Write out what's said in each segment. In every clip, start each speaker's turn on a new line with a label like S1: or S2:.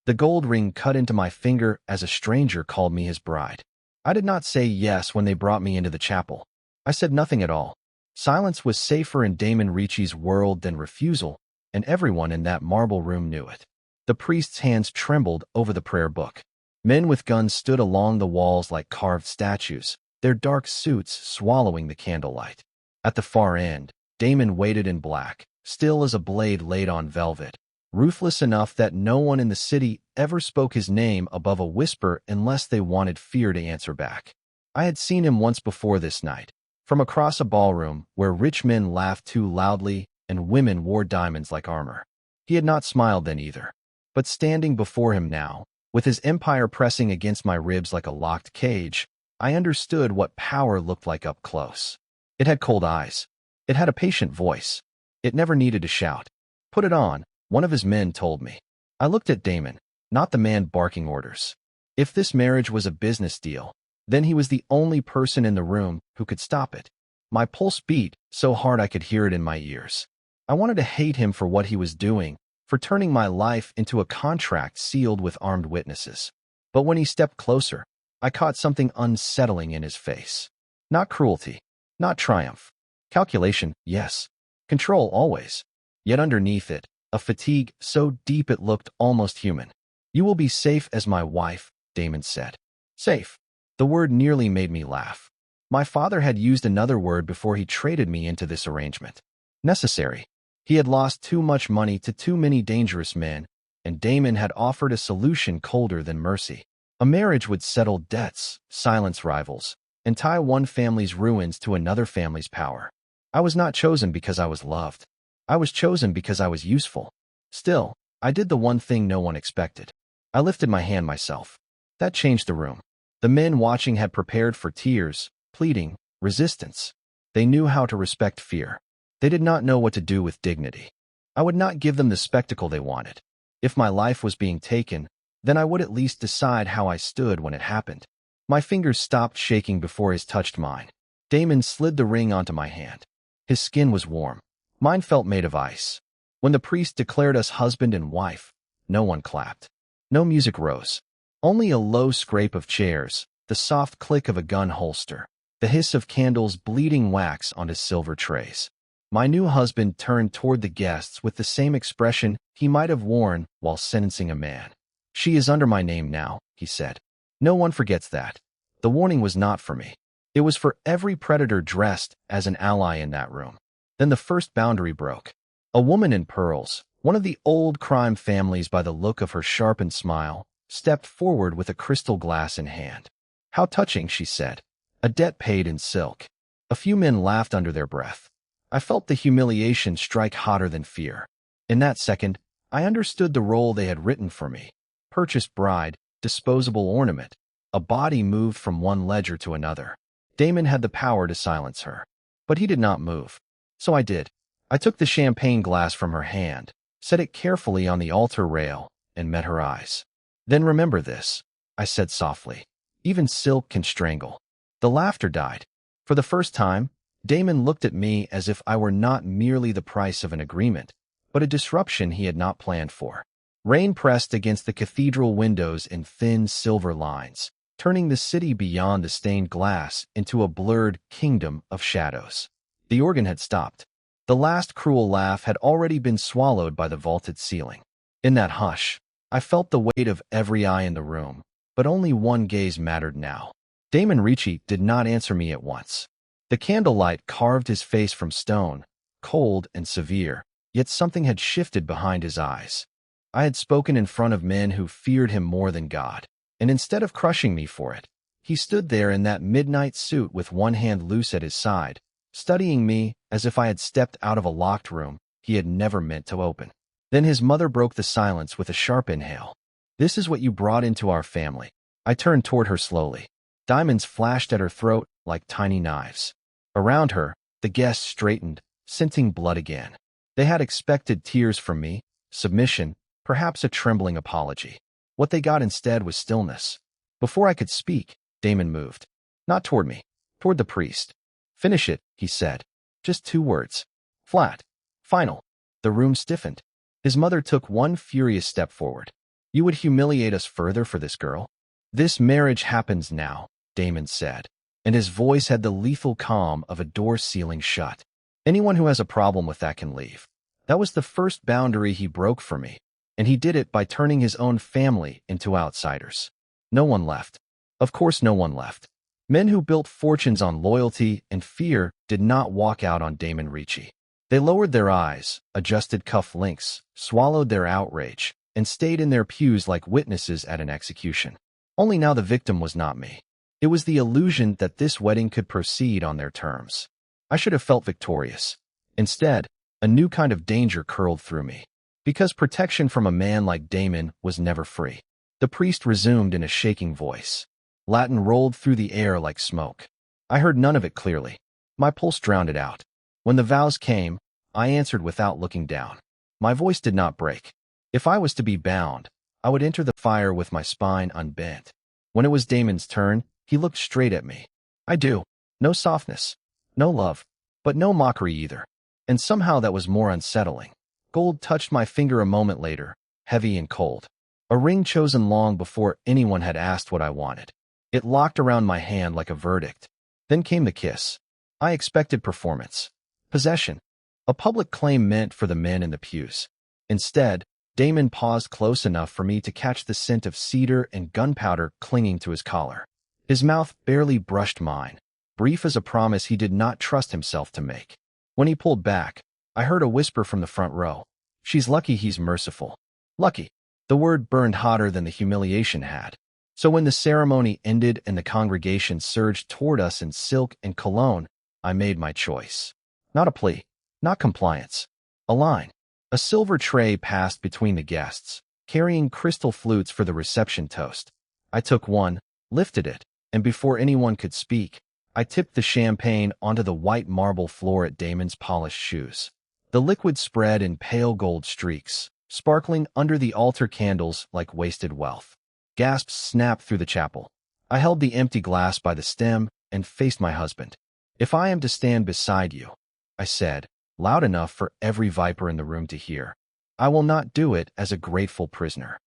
S1: The gold ring cut into my finger as a stranger called me his bride. I did not say yes when they brought me into the chapel. I said nothing at all. Silence was safer in Damon Ricci's world than refusal, and everyone in that marble room knew it. The priest's hands trembled over the prayer book. Men with guns stood along the walls like carved statues, their dark suits swallowing the candlelight. At the far end, Damon waited in black, still as a blade laid on velvet, ruthless enough that no one in the city ever spoke his name above a whisper unless they wanted fear to answer back. I had seen him once before this night, from across a ballroom where rich men laughed too loudly and women wore diamonds like armor. He had not smiled then either. But standing before him now, with his empire pressing against my ribs like a locked cage, I understood what power looked like up close. It had cold eyes. It had a patient voice. It never needed to shout. "Put it on," one of his men told me. I looked at Damon, not the man barking orders. If this marriage was a business deal, then he was the only person in the room who could stop it. My pulse beat so hard I could hear it in my ears. I wanted to hate him for what he was doing, for turning my life into a contract sealed with armed witnesses. But when he stepped closer, I caught something unsettling in his face. Not cruelty, not triumph. Calculation, yes. Control, always. Yet underneath it, a fatigue so deep it looked almost human. "You will be safe as my wife," Damon said. Safe. The word nearly made me laugh. My father had used another word before he traded me into this arrangement. Necessary. He had lost too much money to too many dangerous men, and Damon had offered a solution colder than mercy. A marriage would settle debts, silence rivals, and tie one family's ruins to another family's power. I was not chosen because I was loved. I was chosen because I was useful. Still, I did the one thing no one expected. I lifted my hand myself. That changed the room. The men watching had prepared for tears, pleading, resistance. They knew how to respect fear. They did not know what to do with dignity. I would not give them the spectacle they wanted. If my life was being taken, then I would at least decide how I stood when it happened. My fingers stopped shaking before his touched mine. Damon slid the ring onto my hand. His skin was warm. Mine felt made of ice. When the priest declared us husband and wife, no one clapped. No music rose. Only a low scrape of chairs, the soft click of a gun holster, the hiss of candles bleeding wax onto silver trays. My new husband turned toward the guests with the same expression he might have worn while sentencing a man. "She is under my name now," he said. "No one forgets that." The warning was not for me. It was for every predator dressed as an ally in that room. Then the first boundary broke. A woman in pearls, one of the old crime families by the look of her sharpened smile, stepped forward with a crystal glass in hand. "How touching," she said. "A debt paid in silk." A few men laughed under their breath. I felt the humiliation strike hotter than fear. In that second, I understood the role they had written for me. Purchased bride, disposable ornament. A body moved from one ledger to another. Damon had the power to silence her. But he did not move. So I did. I took the champagne glass from her hand, set it carefully on the altar rail, and met her eyes. "Then remember this," I said softly. "Even silk can strangle." The laughter died. For the first time, Damon looked at me as if I were not merely the price of an agreement, but a disruption he had not planned for. Rain pressed against the cathedral windows in thin silver lines, turning the city beyond the stained glass into a blurred kingdom of shadows. The organ had stopped. The last cruel laugh had already been swallowed by the vaulted ceiling. In that hush, I felt the weight of every eye in the room, but only one gaze mattered now. Damon Ricci did not answer me at once. The candlelight carved his face from stone, cold and severe, yet something had shifted behind his eyes. I had spoken in front of men who feared him more than God, and instead of crushing me for it, he stood there in that midnight suit with one hand loose at his side, studying me as if I had stepped out of a locked room he had never meant to open. Then his mother broke the silence with a sharp inhale. "This is what you brought into our family." I turned toward her slowly. Diamonds flashed at her throat like tiny knives. Around her, the guests straightened, scenting blood again. They had expected tears from me, submission, perhaps a trembling apology. What they got instead was stillness. Before I could speak, Damon moved. Not toward me, toward the priest. "Finish it," he said. Just 2 words. Flat. Final. The room stiffened. His mother took one furious step forward. You would humiliate us further for this girl? This marriage happens now, Damon said, and his voice had the lethal calm of a door sealing shut. Anyone who has a problem with that can leave. That was the first boundary he broke for me, and he did it by turning his own family into outsiders. No one left. Of course no one left. Men who built fortunes on loyalty and fear did not walk out on Damon Ricci. They lowered their eyes, adjusted cuff links, swallowed their outrage, and stayed in their pews like witnesses at an execution. Only now the victim was not me. It was the illusion that this wedding could proceed on their terms. I should have felt victorious. Instead, a new kind of danger curled through me. Because protection from a man like Damon was never free. The priest resumed in a shaking voice. Latin rolled through the air like smoke. I heard none of it clearly. My pulse drowned it out. When the vows came, I answered without looking down. My voice did not break. If I was to be bound, I would enter the fire with my spine unbent. When it was Damon's turn, he looked straight at me. I do. No softness. No love. But no mockery either. And somehow that was more unsettling. Gold touched my finger a moment later, heavy and cold. A ring chosen long before anyone had asked what I wanted. It locked around my hand like a verdict. Then came the kiss. I expected performance. Possession. A public claim meant for the men in the pews. Instead, Damon paused close enough for me to catch the scent of cedar and gunpowder clinging to his collar. His mouth barely brushed mine, brief as a promise he did not trust himself to make. When he pulled back, I heard a whisper from the front row. She's lucky he's merciful. Lucky. The word burned hotter than the humiliation had. So when the ceremony ended and the congregation surged toward us in silk and cologne, I made my choice. Not a plea. Not compliance. A line. A silver tray passed between the guests, carrying crystal flutes for the reception toast. I took one, lifted it, and before anyone could speak, I tipped the champagne onto the white marble floor at Damon's polished shoes. The liquid spread in pale gold streaks, sparkling under the altar candles like wasted wealth. Gasps snapped through the chapel. I held the empty glass by the stem and faced my husband. If I am to stand beside you, I said, loud enough for every viper in the room to hear, I will not do it as a grateful prisoner.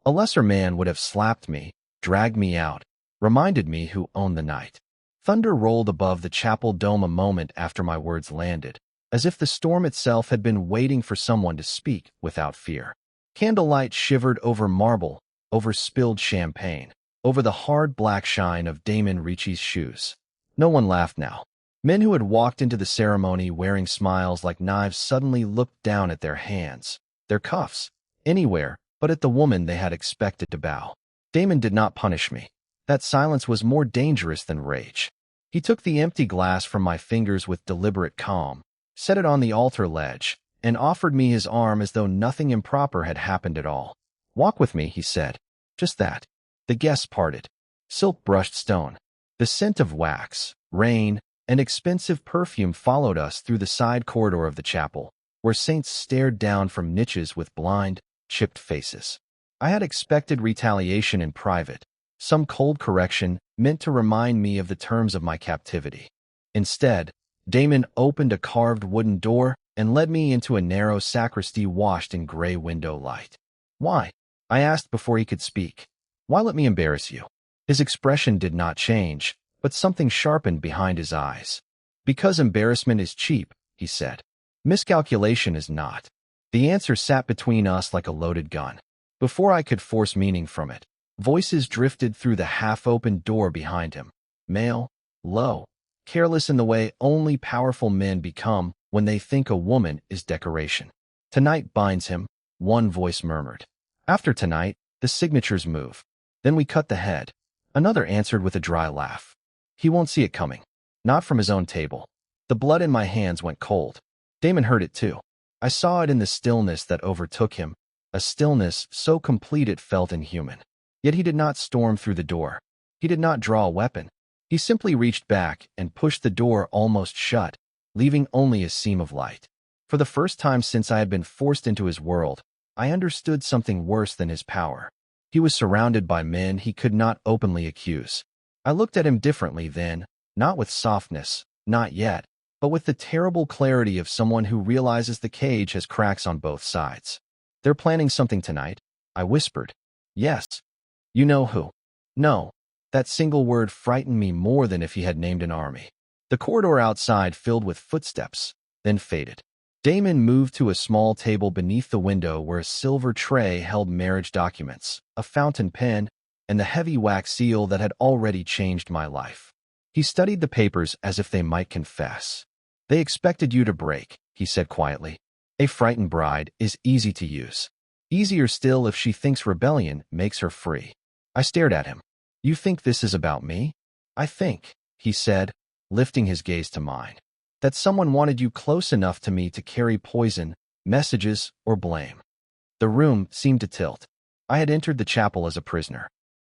S1: A lesser man would have slapped me, dragged me out, reminded me who owned the night. Thunder rolled above the chapel dome a moment after my words landed, as if the storm itself had been waiting for someone to speak without fear. Candlelight shivered over marble, over spilled champagne, over the hard black shine of Damon Ricci's shoes. No one laughed now. Men who had walked into the ceremony wearing smiles like knives suddenly looked down at their hands, their cuffs, anywhere but at the woman they had expected to bow. Damon did not punish me. That silence was more dangerous than rage. He took the empty glass from my fingers with deliberate calm, set it on the altar ledge, and offered me his arm as though nothing improper had happened at all. Walk with me, he said. Just that. The guests parted. Silk brushed stone. The scent of wax, rain, and expensive perfume followed us through the side corridor of the chapel, where saints stared down from niches with blind, chipped faces. I had expected retaliation in private, some cold correction meant to remind me of the terms of my captivity. Instead, Damon opened a carved wooden door and led me into a narrow sacristy washed in gray window light. Why? I asked before he could speak. Why let me embarrass you? His expression did not change, but something sharpened behind his eyes. Because embarrassment is cheap, he said. Miscalculation is not. The answer sat between us like a loaded gun. Before I could force meaning from it, voices drifted through the half-open door behind him. Male, low, careless in the way only powerful men become when they think a woman is decoration. Tonight binds him, one voice murmured. After tonight, the signatures move. Then we cut the head. Another answered with a dry laugh. He won't see it coming. Not from his own table. The blood in my hands went cold. Damon heard it too. I saw it in the stillness that overtook him, a stillness so complete it felt inhuman. Yet he did not storm through the door. He did not draw a weapon. He simply reached back and pushed the door almost shut, leaving only a seam of light. For the first time since I had been forced into his world, I understood something worse than his power. He was surrounded by men he could not openly accuse. I looked at him differently then, not with softness, not yet, but with the terrible clarity of someone who realizes the cage has cracks on both sides. They're planning something tonight, I whispered. Yes. You know who? No. That single word frightened me more than if he had named an army. The corridor outside filled with footsteps, then faded. Damon moved to a small table beneath the window where a silver tray held marriage documents, a fountain pen, and the heavy wax seal that had already changed my life. He studied the papers as if they might confess. They expected you to break, he said quietly. A frightened bride is easy to use. Easier still if she thinks rebellion makes her free. I stared at him. You think this is about me? I think, he said, lifting his gaze to mine, that someone wanted you close enough to me to carry poison, messages, or blame. The room seemed to tilt. I had entered the chapel as a prisoner.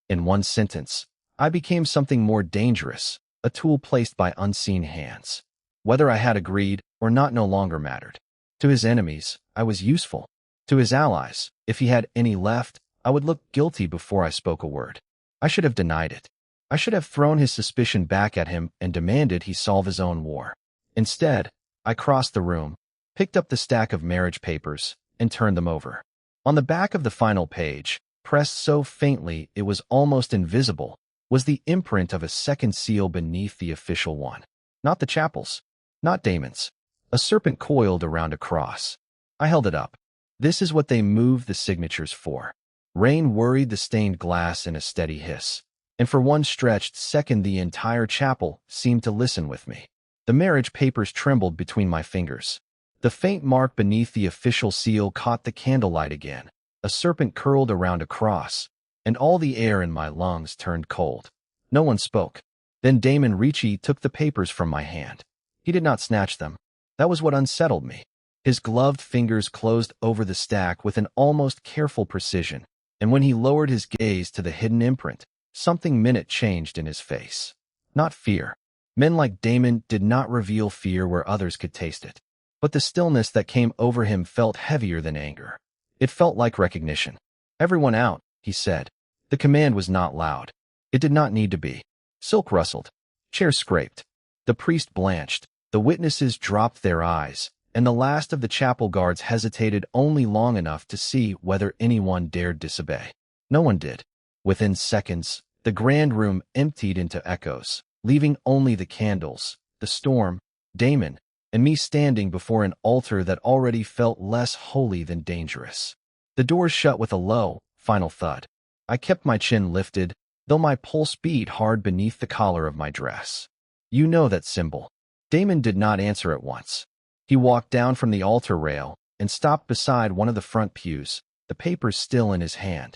S1: In one sentence, I became something more dangerous, a tool placed by unseen hands. Whether I had agreed or not no longer mattered. To his enemies, I was useful. To his allies, if he had any left, I would look guilty before I spoke a word. I should have denied it. I should have thrown his suspicion back at him and demanded he solve his own war. Instead, I crossed the room, picked up the stack of marriage papers, and turned them over. On the back of the final page, pressed so faintly it was almost invisible, was the imprint of a second seal beneath the official one. Not the chapel's, not Damon's. A serpent coiled around a cross. I held it up. This is what they moved the signatures for. Rain worried the stained glass in a steady hiss, and for one stretched second the entire chapel seemed to listen with me. The marriage papers trembled between my fingers. The faint mark beneath the official seal caught the candlelight again. A serpent curled around a cross, and all the air in my lungs turned cold. No one spoke. Then Damon Ricci took the papers from my hand. He did not snatch them. That was what unsettled me. His gloved fingers closed over the stack with an almost careful precision, and when he lowered his gaze to the hidden imprint, something minute changed in his face. Not fear. Men like Damon did not reveal fear where others could taste it. But the stillness that came over him felt heavier than anger. It felt like recognition. Everyone out, he said. The command was not loud. It did not need to be. Silk rustled. Chairs scraped. The priest blanched. The witnesses dropped their eyes, and the last of the chapel guards hesitated only long enough to see whether anyone dared disobey. No one did. Within seconds, the grand room emptied into echoes, leaving only the candles, the storm, Damon, and me standing before an altar that already felt less holy than dangerous. The doors shut with a low, final thud. I kept my chin lifted, though my pulse beat hard beneath the collar of my dress. You know that symbol. Damon did not answer at once. He walked down from the altar rail and stopped beside one of the front pews, the papers still in his hand.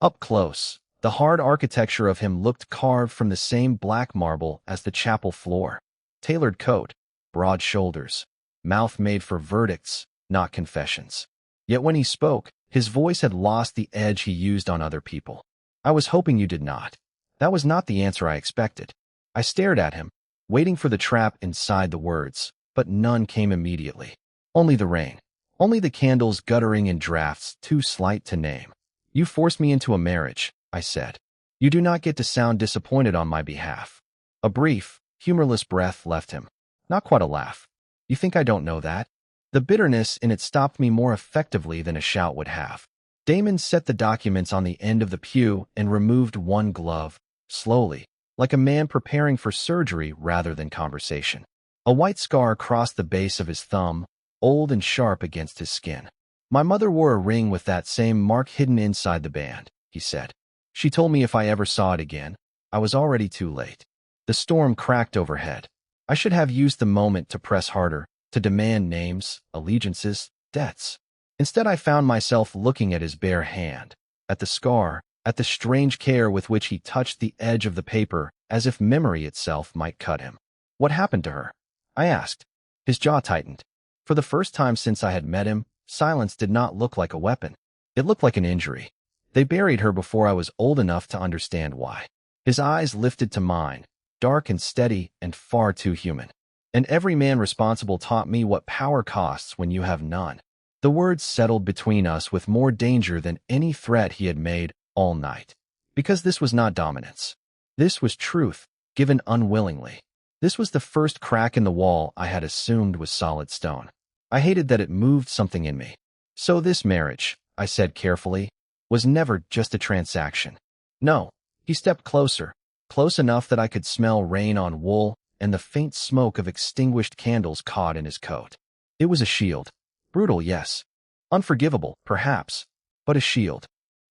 S1: Up close, the hard architecture of him looked carved from the same black marble as the chapel floor. Tailored coat, broad shoulders, mouth made for verdicts, not confessions. Yet when he spoke, his voice had lost the edge he used on other people. I was hoping you did not. That was not the answer I expected. I stared at him, waiting for the trap inside the words, but none came immediately. Only the rain. Only the candles guttering in drafts too slight to name. You forced me into a marriage, I said. You do not get to sound disappointed on my behalf. A brief, humorless breath left him. Not quite a laugh. You think I don't know that? The bitterness in it stopped me more effectively than a shout would have. Damon set the documents on the end of the pew and removed one glove, slowly, like a man preparing for surgery rather than conversation. A white scar crossed the base of his thumb, old and sharp against his skin. My mother wore a ring with that same mark hidden inside the band, he said. She told me if I ever saw it again, I was already too late. The storm cracked overhead. I should have used the moment to press harder, to demand names, allegiances, debts. Instead, I found myself looking at his bare hand, at the scar, at the strange care with which he touched the edge of the paper, as if memory itself might cut him. What happened to her? I asked. His jaw tightened. For the first time since I had met him, silence did not look like a weapon. It looked like an injury. They buried her before I was old enough to understand why. His eyes lifted to mine, dark and steady and far too human. And every man responsible taught me what power costs when you have none. The words settled between us with more danger than any threat he had made all night. Because this was not dominance. This was truth, given unwillingly. This was the first crack in the wall I had assumed was solid stone. I hated that it moved something in me. So this marriage, I said carefully, was never just a transaction. No, he stepped closer, close enough that I could smell rain on wool and the faint smoke of extinguished candles caught in his coat. It was a shield. Brutal, yes. Unforgivable, perhaps, but a shield.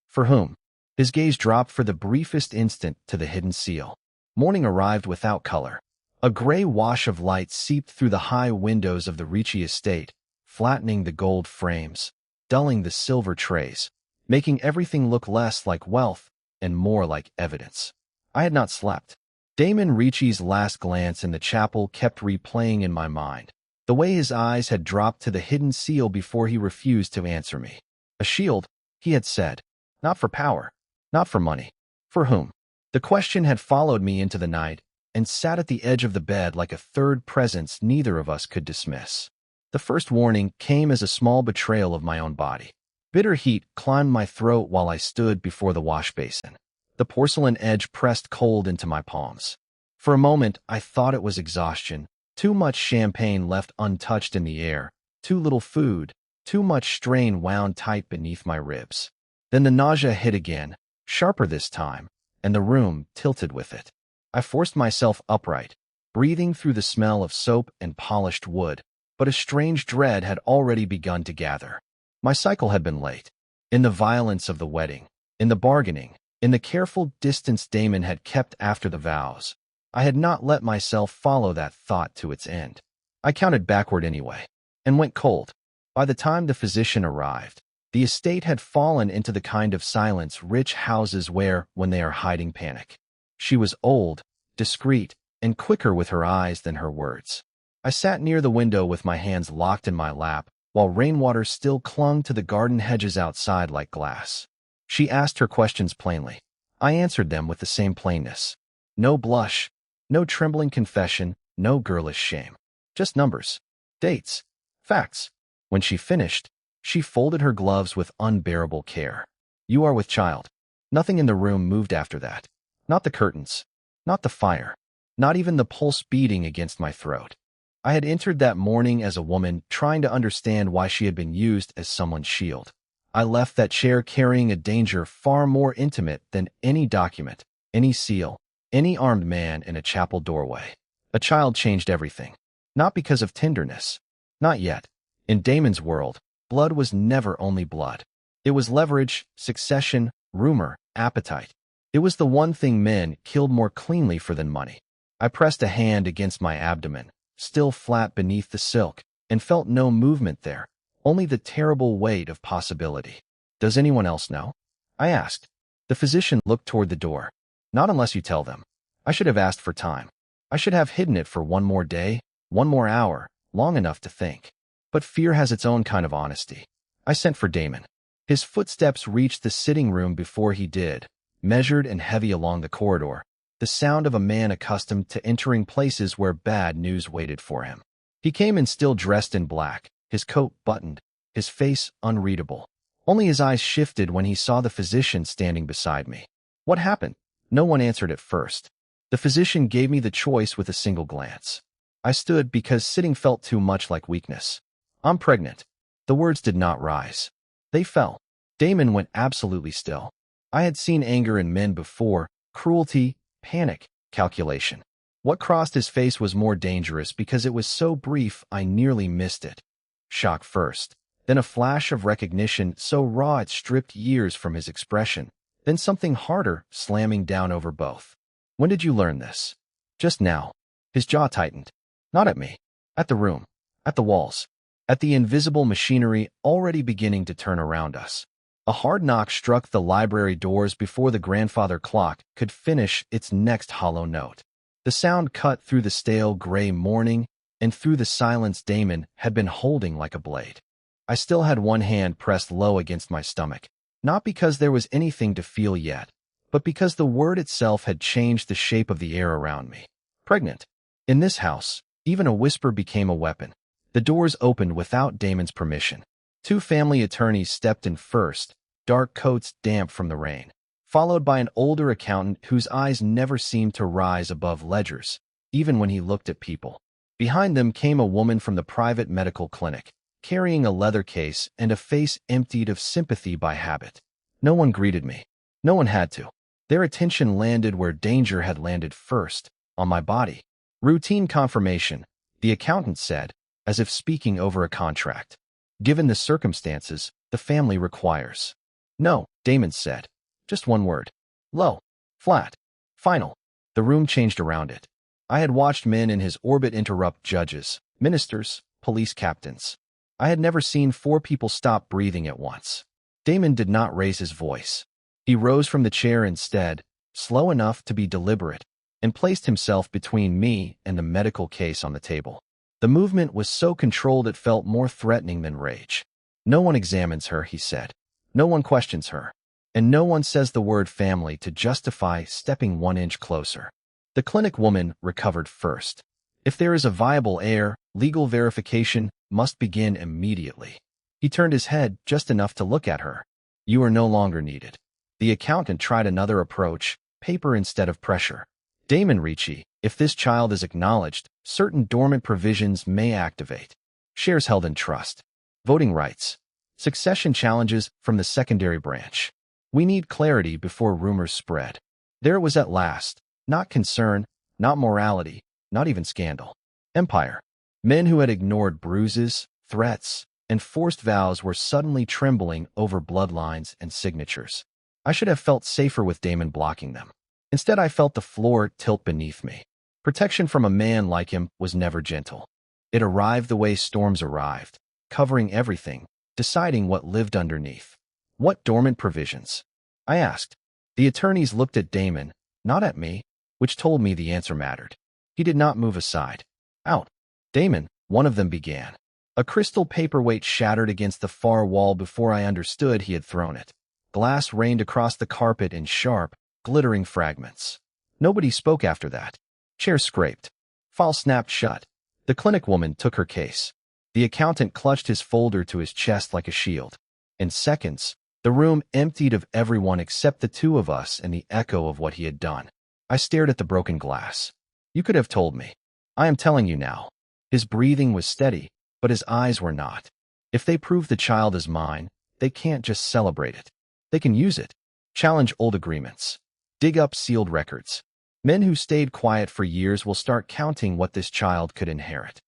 S1: For whom? His gaze dropped for the briefest instant to the hidden seal. Morning arrived without color. A gray wash of light seeped through the high windows of the Ricci estate, flattening the gold frames, dulling the silver trays, making everything look less like wealth and more like evidence. I had not slept. Damon Ricci's last glance in the chapel kept replaying in my mind, the way his eyes had dropped to the hidden seal before he refused to answer me. A shield, he had said. Not for power, not for money. For whom? The question had followed me into the night and sat at the edge of the bed like a third presence neither of us could dismiss. The first warning came as a small betrayal of my own body. Bitter heat climbed my throat while I stood before the wash basin. The porcelain edge pressed cold into my palms. For a moment, I thought it was exhaustion. Too much champagne left untouched in the air, too little food, too much strain wound tight beneath my ribs. Then the nausea hit again, sharper this time, and the room tilted with it. I forced myself upright, breathing through the smell of soap and polished wood, but a strange dread had already begun to gather. My cycle had been late. In the violence of the wedding, in the bargaining, in the careful distance Damon had kept after the vows, I had not let myself follow that thought to its end. I counted backward anyway, and went cold. By the time the physician arrived, the estate had fallen into the kind of silence rich houses wear when they are hiding panic. She was old, discreet, and quicker with her eyes than her words. I sat near the window with my hands locked in my lap, while rainwater still clung to the garden hedges outside like glass. She asked her questions plainly. I answered them with the same plainness. No blush, no trembling confession, no girlish shame. Just numbers, dates, facts. When she finished, she folded her gloves with unbearable care. You are with child. Nothing in the room moved after that. Not the curtains, not the fire, not even the pulse beating against my throat. I had entered that morning as a woman trying to understand why she had been used as someone's shield. I left that chair carrying a danger far more intimate than any document, any seal, any armed man in a chapel doorway. A child changed everything. Not because of tenderness. Not yet. In Damon's world, blood was never only blood. It was leverage, succession, rumor, appetite. It was the one thing men killed more cleanly for than money. I pressed a hand against my abdomen, still flat beneath the silk, and felt no movement there, only the terrible weight of possibility. Does anyone else know? I asked. The physician looked toward the door. Not unless you tell them. I should have asked for time. I should have hidden it for one more day, one more hour, long enough to think. But fear has its own kind of honesty. I sent for Damon. His footsteps reached the sitting room before he did, measured and heavy along the corridor, the sound of a man accustomed to entering places where bad news waited for him. He came in still dressed in black, his coat buttoned, his face unreadable. Only his eyes shifted when he saw the physician standing beside me. What happened? No one answered at first. The physician gave me the choice with a single glance. I stood because sitting felt too much like weakness. I'm pregnant. The words did not rise. They fell. Damon went absolutely still. I had seen anger in men before, cruelty, panic, calculation. What crossed his face was more dangerous because it was so brief I nearly missed it. Shock first, then a flash of recognition so raw it stripped years from his expression, then something harder slamming down over both. When did you learn this? Just now. His jaw tightened. Not at me. At the room. At the walls. At the invisible machinery already beginning to turn around us. A hard knock struck the library doors before the grandfather clock could finish its next hollow note. The sound cut through the stale gray morning and through the silence Damon had been holding like a blade. I still had one hand pressed low against my stomach, not because there was anything to feel yet, but because the word itself had changed the shape of the air around me. Pregnant. In this house, even a whisper became a weapon. The doors opened without Damon's permission. 2 family attorneys stepped in first, dark coats damp from the rain, followed by an older accountant whose eyes never seemed to rise above ledgers, even when he looked at people. Behind them came a woman from the private medical clinic, carrying a leather case and a face emptied of sympathy by habit. No one greeted me. No one had to. Their attention landed where danger had landed first, on my body. Routine confirmation, the accountant said, as if speaking over a contract. Given the circumstances, the family requires. No, Damon said. Just one word. Low. Flat. Final. The room changed around it. I had watched men in his orbit interrupt judges, ministers, police captains. I had never seen four people stop breathing at once. Damon did not raise his voice. He rose from the chair instead, slow enough to be deliberate, and placed himself between me and the medical case on the table. The movement was so controlled it felt more threatening than rage. No one examines her, he said. No one questions her. And no one says the word family to justify stepping 1 inch closer. The clinic woman recovered first. If there is a viable heir, legal verification must begin immediately. He turned his head just enough to look at her. You are no longer needed. The accountant tried another approach, paper instead of pressure. Damon Ricci, if this child is acknowledged, certain dormant provisions may activate. Shares held in trust. Voting rights. Succession challenges from the secondary branch. We need clarity before rumors spread. There it was at last. Not concern, not morality, not even scandal. Empire. Men who had ignored bruises, threats, and forced vows were suddenly trembling over bloodlines and signatures. I should have felt safer with Damon blocking them. Instead, I felt the floor tilt beneath me. Protection from a man like him was never gentle. It arrived the way storms arrived, covering everything, deciding what lived underneath. What dormant provisions? I asked. The attorneys looked at Damon, not at me, which told me the answer mattered. He did not move aside. Out. Damon, one of them began. A crystal paperweight shattered against the far wall before I understood he had thrown it. Glass rained across the carpet in sharp, glittering fragments. Nobody spoke after that. Chairs scraped. File snapped shut. The clinic woman took her case. The accountant clutched his folder to his chest like a shield. In seconds, the room emptied of everyone except the two of us and the echo of what he had done. I stared at the broken glass. You could have told me. I am telling you now. His breathing was steady, but his eyes were not. If they prove the child is mine, they can't just celebrate it. They can use it. Challenge old agreements. Dig up sealed records. Men who stayed quiet for years will start counting what this child could inherit.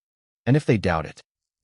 S1: And if they doubt it,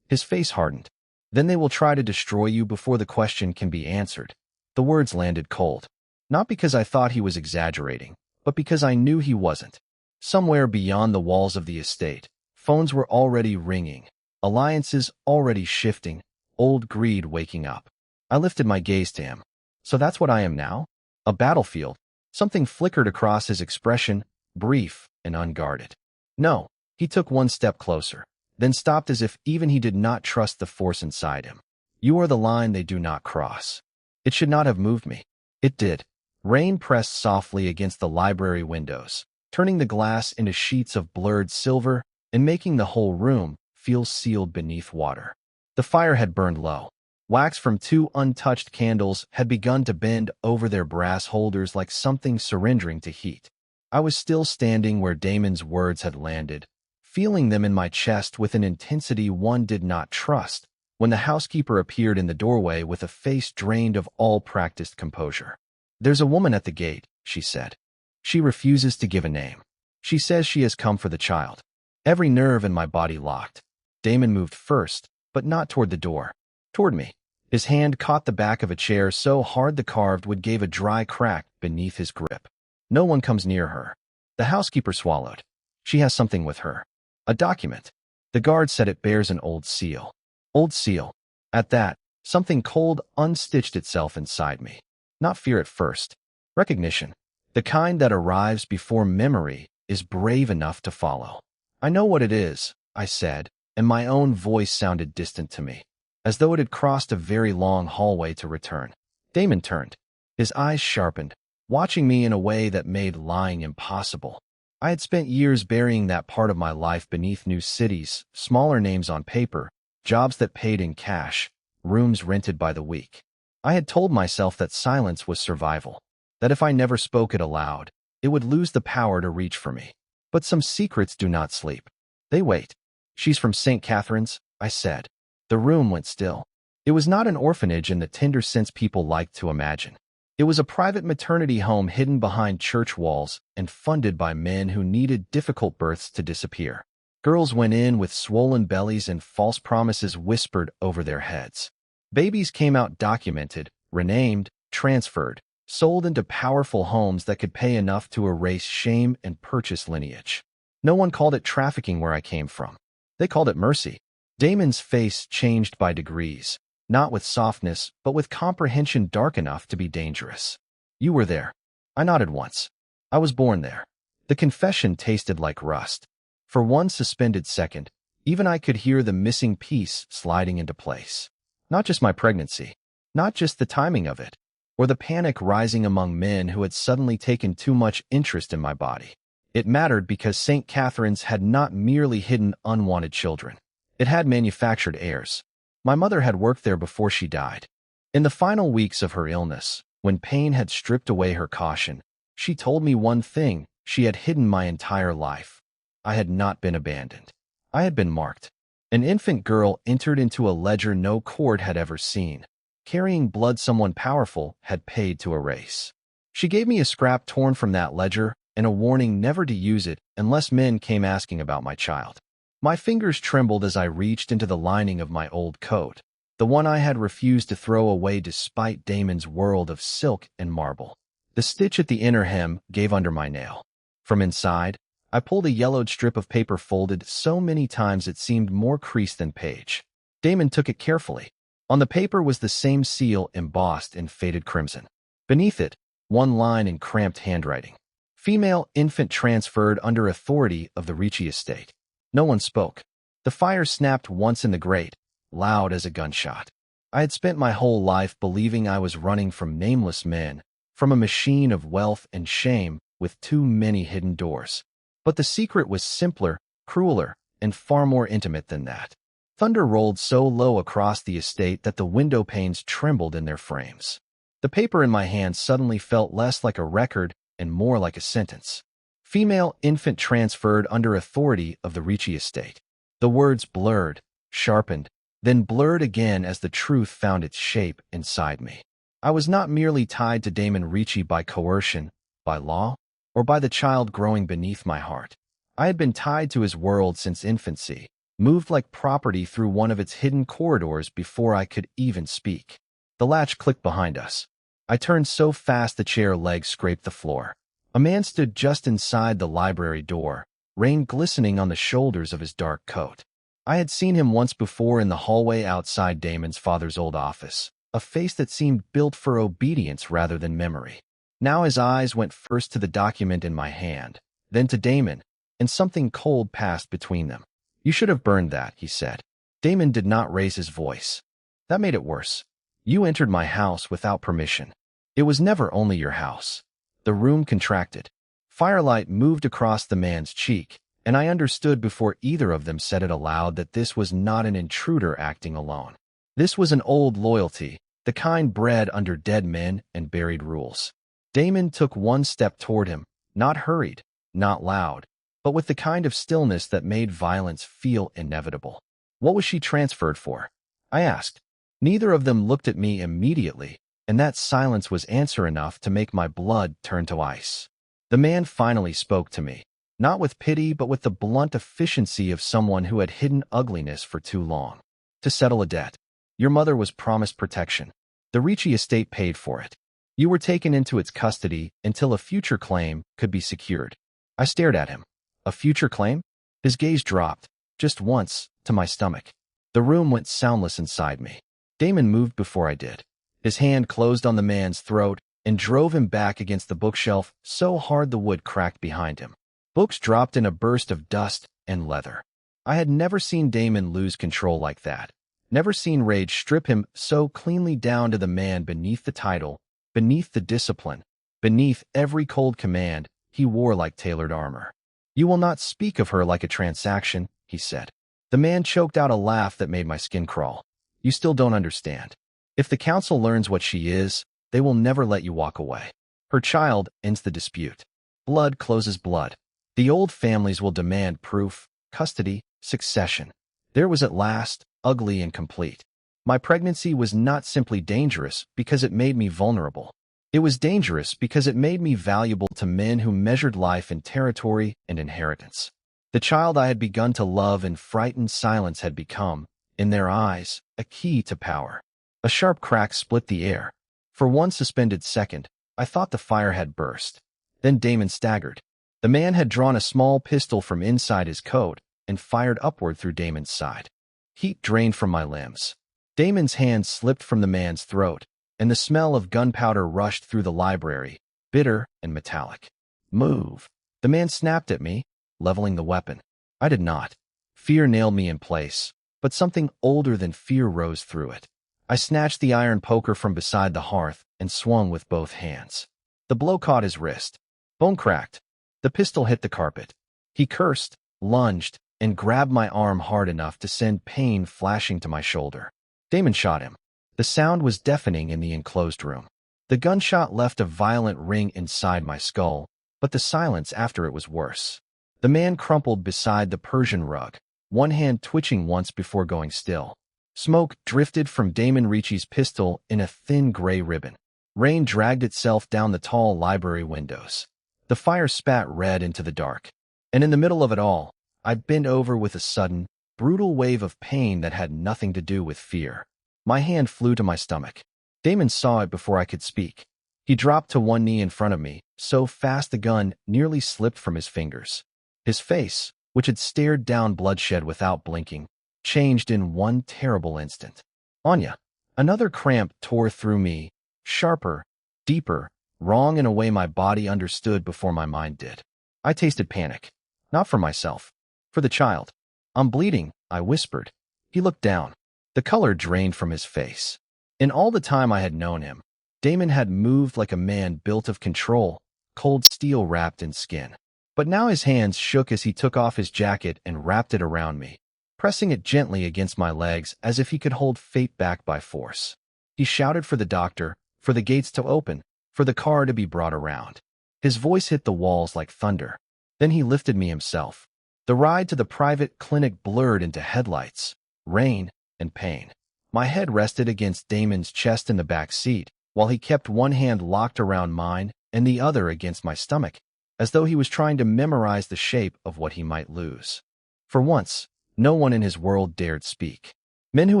S1: his face hardened. Then they will try to destroy you before the question can be answered. The words landed cold. Not because I thought he was exaggerating, but because I knew he wasn't. Somewhere beyond the walls of the estate, phones were already ringing, alliances already shifting, old greed waking up. I lifted my gaze to him. So that's what I am now? A battlefield. Something flickered across his expression, brief and unguarded. No, he took one step closer, then stopped as if even he did not trust the force inside him. You are the line they do not cross. It should not have moved me. It did. Rain pressed softly against the library windows, turning the glass into sheets of blurred silver and making the whole room feel sealed beneath water. The fire had burned low. Wax from 2 untouched candles had begun to bend over their brass holders like something surrendering to heat. I was still standing where Damon's words had landed, feeling them in my chest with an intensity one did not trust, when the housekeeper appeared in the doorway with a face drained of all practiced composure. There's a woman at the gate, she said. She refuses to give a name. She says she has come for the child. Every nerve in my body locked. Damon moved first, but not toward the door. Toward me. His hand caught the back of a chair so hard the carved wood gave a dry crack beneath his grip. No one comes near her. The housekeeper swallowed. She has something with her. A document. The guard said it bears an old seal. Old seal. At that, something cold unstitched itself inside me. Not fear at first. Recognition. The kind that arrives before memory is brave enough to follow. I know what it is, I said, and my own voice sounded distant to me, as though it had crossed a very long hallway to return. Damon turned. His eyes sharpened, watching me in a way that made lying impossible. I had spent years burying that part of my life beneath new cities, smaller names on paper, jobs that paid in cash, rooms rented by the week. I had told myself that silence was survival, that if I never spoke it aloud, it would lose the power to reach for me. But some secrets do not sleep. They wait. She's from St. Catherine's, I said. The room went still. It was not an orphanage in the tender sense people liked to imagine. It was a private maternity home hidden behind church walls and funded by men who needed difficult births to disappear. Girls went in with swollen bellies and false promises whispered over their heads. Babies came out documented, renamed, transferred, sold into powerful homes that could pay enough to erase shame and purchase lineage. No one called it trafficking where I came from. They called it mercy. Damon's face changed by degrees, not with softness, but with comprehension dark enough to be dangerous. You were there. I nodded once. I was born there. The confession tasted like rust. For one suspended second, even I could hear the missing piece sliding into place. Not just my pregnancy, not just the timing of it, or the panic rising among men who had suddenly taken too much interest in my body. It mattered because St. Catherine's had not merely hidden unwanted children. It had manufactured heirs. My mother had worked there before she died. In the final weeks of her illness, when pain had stripped away her caution, she told me one thing she had hidden my entire life. I had not been abandoned. I had been marked. An infant girl entered into a ledger no court had ever seen, carrying blood someone powerful had paid to erase. She gave me a scrap torn from that ledger and a warning never to use it unless men came asking about my child. My fingers trembled as I reached into the lining of my old coat, the one I had refused to throw away despite Damon's world of silk and marble. The stitch at the inner hem gave under my nail. From inside, I pulled a yellowed strip of paper folded so many times it seemed more creased than page. Damon took it carefully. On the paper was the same seal embossed in faded crimson. Beneath it, one line in cramped handwriting. Female infant transferred under authority of the Ricci estate. No one spoke. The fire snapped once in the grate, loud as a gunshot. I had spent my whole life believing I was running from nameless men, from a machine of wealth and shame with too many hidden doors. But the secret was simpler, crueler, and far more intimate than that. Thunder rolled so low across the estate that the window panes trembled in their frames. The paper in my hand suddenly felt less like a record and more like a sentence. Female infant transferred under authority of the Ricci estate. The words blurred, sharpened, then blurred again as the truth found its shape inside me. I was not merely tied to Damon Ricci by coercion, by law, or by the child growing beneath my heart. I had been tied to his world since infancy, moved like property through one of its hidden corridors before I could even speak. The latch clicked behind us. I turned so fast the chair legs scraped the floor. A man stood just inside the library door, rain glistening on the shoulders of his dark coat. I had seen him once before in the hallway outside Damon's father's old office, a face that seemed built for obedience rather than memory. Now his eyes went first to the document in my hand, then to Damon, and something cold passed between them. "You should have burned that," he said. Damon did not raise his voice. "That made it worse. You entered my house without permission. It was never only your house." The room contracted. Firelight moved across the man's cheek, and I understood before either of them said it aloud that this was not an intruder acting alone. This was an old loyalty, the kind bred under dead men and buried rules. Damon took one step toward him, not hurried, not loud, but with the kind of stillness that made violence feel inevitable. "What was she transferred for?" I asked. Neither of them looked at me immediately, and that silence was answer enough to make my blood turn to ice. The man finally spoke to me, not with pity but with the blunt efficiency of someone who had hidden ugliness for too long. "To settle a debt. Your mother was promised protection. The Ricci estate paid for it. You were taken into its custody until a future claim could be secured." I stared at him. A future claim? His gaze dropped, just once, to my stomach. The room went soundless inside me. Damon moved before I did. His hand closed on the man's throat and drove him back against the bookshelf so hard the wood cracked behind him. Books dropped in a burst of dust and leather. I had never seen Damon lose control like that. Never seen rage strip him so cleanly down to the man beneath the title, beneath the discipline, beneath every cold command he wore like tailored armor. "You will not speak of her like a transaction," he said. The man choked out a laugh that made my skin crawl. "You still don't understand. If the council learns what she is, they will never let you walk away. Her child ends the dispute. Blood closes blood. The old families will demand proof, custody, succession." There was at last, ugly and complete. My pregnancy was not simply dangerous because it made me vulnerable. It was dangerous because it made me valuable to men who measured life in territory and inheritance. The child I had begun to love and frightened silence had become, in their eyes, a key to power. A sharp crack split the air. For one suspended second, I thought the fire had burst. Then Damon staggered. The man had drawn a small pistol from inside his coat and fired upward through Damon's side. Heat drained from my limbs. Damon's hand slipped from the man's throat, and the smell of gunpowder rushed through the library, bitter and metallic. Move. The man snapped at me, leveling the weapon. I did not. Fear nailed me in place, but something older than fear rose through it. I snatched the iron poker from beside the hearth and swung with both hands. The blow caught his wrist. Bone cracked. The pistol hit the carpet. He cursed, lunged, and grabbed my arm hard enough to send pain flashing to my shoulder. Damon shot him. The sound was deafening in the enclosed room. The gunshot left a violent ring inside my skull, but the silence after it was worse. The man crumpled beside the Persian rug, one hand twitching once before going still. Smoke drifted from Damon Ricci's pistol in a thin gray ribbon. Rain dragged itself down the tall library windows. The fire spat red into the dark. And in the middle of it all, I bent over with a sudden, brutal wave of pain that had nothing to do with fear. My hand flew to my stomach. Damon saw it before I could speak. He dropped to one knee in front of me, so fast the gun nearly slipped from his fingers. His face, which had stared down bloodshed without blinking, changed in one terrible instant. Anya. Another cramp tore through me, sharper, deeper, wrong in a way my body understood before my mind did. I tasted panic. Not for myself. For the child. I'm bleeding, I whispered. He looked down. The color drained from his face. In all the time I had known him, Damon had moved like a man built of control, cold steel wrapped in skin. But now his hands shook as he took off his jacket and wrapped it around me, pressing it gently against my legs as if he could hold fate back by force. He shouted for the doctor, for the gates to open, for the car to be brought around. His voice hit the walls like thunder. Then he lifted me himself. The ride to the private clinic blurred into headlights, rain, and pain. My head rested against Damon's chest in the back seat, while he kept one hand locked around mine and the other against my stomach, as though he was trying to memorize the shape of what he might lose. For once, no one in his world dared speak. Men who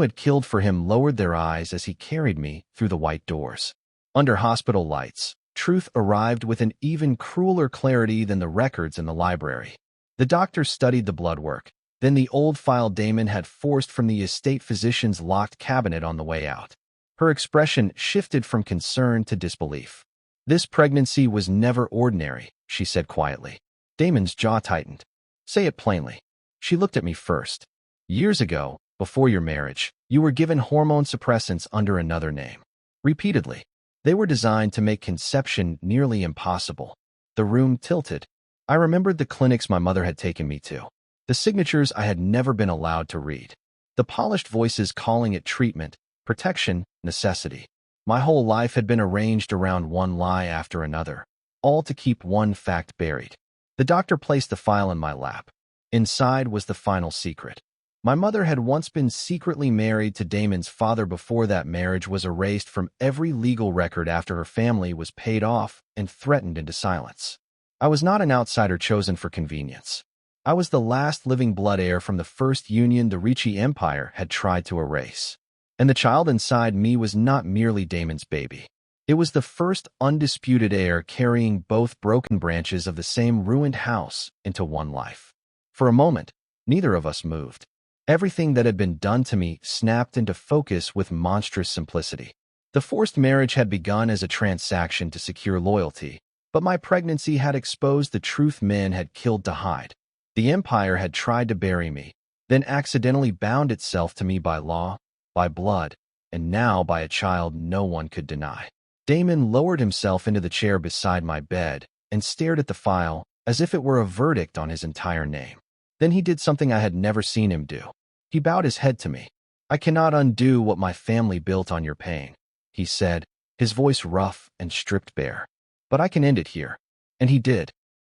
S1: had killed for him lowered their eyes as he carried me through the white doors. Under hospital lights, truth arrived with an even crueler clarity than the records in the library. The doctor studied the blood work, then the old file Damon had forced from the estate physician's locked cabinet on the way out. Her expression shifted from concern to disbelief. This pregnancy was never ordinary, she said quietly. Damon's jaw tightened. Say it plainly. She looked at me first. Years ago, before your marriage, you were given hormone suppressants under another name. Repeatedly. They were designed to make conception nearly impossible. The room tilted. I remembered the clinics my mother had taken me to. The signatures I had never been allowed to read. The polished voices calling it treatment, protection, necessity. My whole life had been arranged around one lie after another, all to keep one fact buried. The doctor placed the file in my lap. Inside was the final secret. My mother had once been secretly married to Damon's father before that marriage was erased from every legal record after her family was paid off and threatened into silence. I was not an outsider chosen for convenience. I was the last living blood heir from the first union the Ricci Empire had tried to erase. And the child inside me was not merely Damon's baby. It was the first undisputed heir carrying both broken branches of the same ruined house into one life. For a moment, neither of us moved. Everything that had been done to me snapped into focus with monstrous simplicity. The forced marriage had begun as a transaction to secure loyalty, but my pregnancy had exposed the truth men had killed to hide. The empire had tried to bury me, then accidentally bound itself to me by law, by blood, and now by a child no one could deny. Damon lowered himself into the chair beside my bed and stared at the file as if it were a verdict on his entire name. Then he did something I had never seen him do. He bowed his head to me. I cannot undo what my family built on your pain, he said, his voice rough and stripped bare. But I can end it here. And he did.